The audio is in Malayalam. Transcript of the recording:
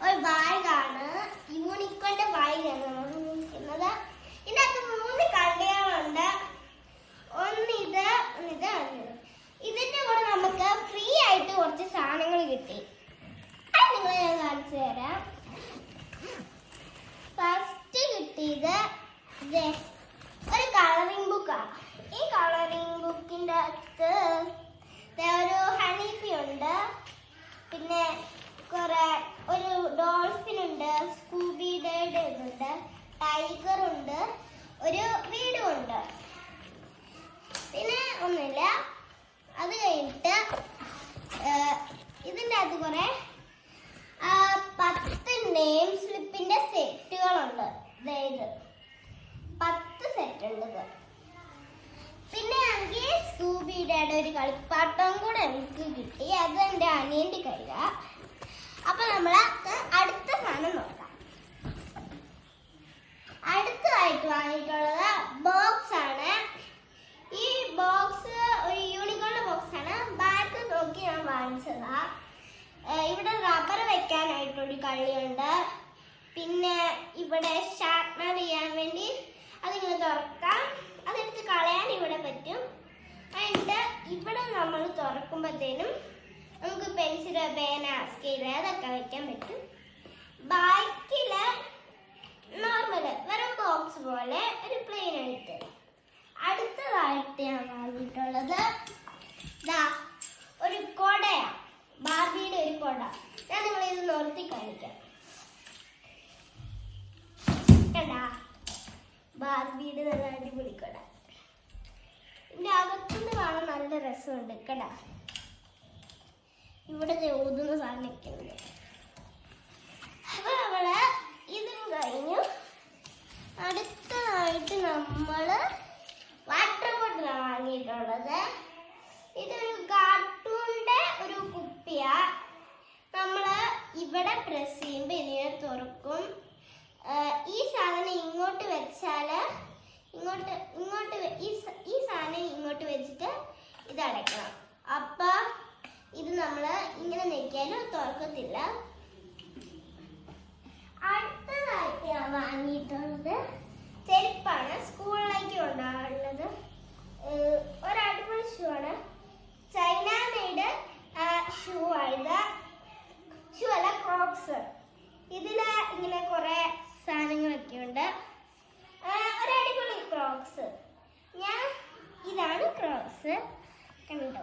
ഒരു ബാഗാണ്, യൂണിക്കോണിന്റെ ബാഗാണ് നമ്മൾ നോക്കുന്നത്. ഇതിനകത്ത് 3 കള്ളികളുണ്ട്. ഒന്നിത്, ഒന്നിത്, ഒന്നിത്. ഇതിന്റെ കൂടെ നമുക്ക് ഫ്രീ ആയിട്ട് കുറച്ച് സാധനങ്ങൾ കിട്ടി. അത് നിങ്ങളെ ഞാൻ കാണിച്ചു തരാം. ഫസ്റ്റ് കിട്ടിയത് ഒരു കളറിംഗ് ബുക്കാണ്. ഈ കളറിംഗ് ബുക്കിന്റെ അകത്ത് ഒരു ഹണീബി ഉണ്ട്, പിന്നെ ഒരു ഡോൾഫിൻ ഉണ്ട്, സ്കൂബിയുടെ ഇതുണ്ട്, ടൈഗർ ഉണ്ട്, ഒരു വീടും ഉണ്ട്. പിന്നെ ഒന്നുമില്ല. അത് കഴിഞ്ഞിട്ട് ഇതിൻ്റെ അകത്ത് കുറെ 10 നെയിം സ്ലിപ്പിന്റെ സെറ്റുകളുണ്ട്. ഇത് 10 സെറ്റ് ഉണ്ട്. പിന്നെ എനിക്ക് സ്കൂബിയുടെ ഒരു കളിപ്പാട്ടം കൂടെ എനിക്ക് കിട്ടി. അത് എൻ്റെ അനിയൻ്റെ കയ്യിലാണ്. അപ്പൊ നമ്മൾ അടുത്ത സാധനം നോക്കാം. അടുത്തതായിട്ട് വാങ്ങിയിട്ടുള്ളത് ബോക്സ് ആണ്. ഈ ബോക്സ് ഒരു യൂണിക്കോണിന്റെ ബോക്സ് ആണ്. ബാക്ക് നോക്കി ഞാൻ വാങ്ങിച്ചതാ. ഇവിടെ റബ്ബർ വെക്കാനായിട്ടൊരു കള്ളിയുണ്ട്. പിന്നെ ഇവിടെ ഷാർപ്നർ ചെയ്യാൻ വേണ്ടി അതിങ്ങനെ തുറക്കാം. അതെടുത്ത് കളയാൻ ഇവിടെ പറ്റും. എന്നിട്ട് ഇവിടെ നമ്മൾ തുറക്കുമ്പോഴത്തേനും നമുക്ക് പെൻസിൽ, പേന, സ്കെയിൽ അതൊക്കെ വെക്കാൻ പറ്റും. ബാക്കില് നോർമൽ വെറും ബോക്സ് പോലെ ഒരു പ്ലെയിൻ ആയിട്ട്. അടുത്തതായിട്ട് ഞാൻ വാങ്ങിയിട്ടുള്ളത് ഒരു കൊടയാണ്. ബാർബിയുടെ ഒരു കൊട. ഞാൻ നിങ്ങളിത് നിർത്തി കാണിക്കാം. കണ്ടാ, ബാർബിയുടെ നല്ല അടിപൊളി കൊട. ഇതിന്റെ അകത്തുനിന്ന് കാണാൻ നല്ല രസമുണ്ട്. കണ്ടാ, ഇവിടെ ഊതുന്ന സാധനമൊക്കെ ഉണ്ട്. അപ്പൊ നമ്മള് ഇതും കഴിഞ്ഞു. അടുത്തതായിട്ട് നമ്മള് വാട്ടർ ബോട്ടിലാണ് വാങ്ങിയിട്ടുള്ളത്. ഇതൊരു കാർട്ടൂണിന്റെ ഒരു കുപ്പിയാ. നമ്മള് ഇവിടെ പ്രസ് ചെയ്യുമ്പോ ഇതിനെ തുറക്കും. ഈ സാധനം ഇങ്ങോട്ട് വെച്ചാല് ഈ സാധനം ഇങ്ങോട്ട് വെച്ചിട്ട് ഇത് അടയ്ക്കണം. അപ്പൊ ഇത് നമ്മള് ഇങ്ങനെ നെക്കിയാലും തുറക്കത്തില്ല. അടുത്തതായിട്ട് ഞാൻ വാങ്ങിയിട്ടുള്ളത് ചെരുപ്പാണ്. സ്കൂളിലേക്ക് കൊണ്ടുപോകാനുള്ളത്. ഒരു അടിപൊളി ഷൂ ആണ്. ചൈന മെയ്ഡ് ഷൂ ആയത്. ഷൂ അല്ല, ക്രോക്സ്. ഇതില് ഇങ്ങനെ കുറെ സാധനങ്ങളൊക്കെ ഉണ്ട്. ഒരു അടിപൊളി ക്രോക്സ്. ഇതാണ് ക്രോക്സ്. കണ്ടോ?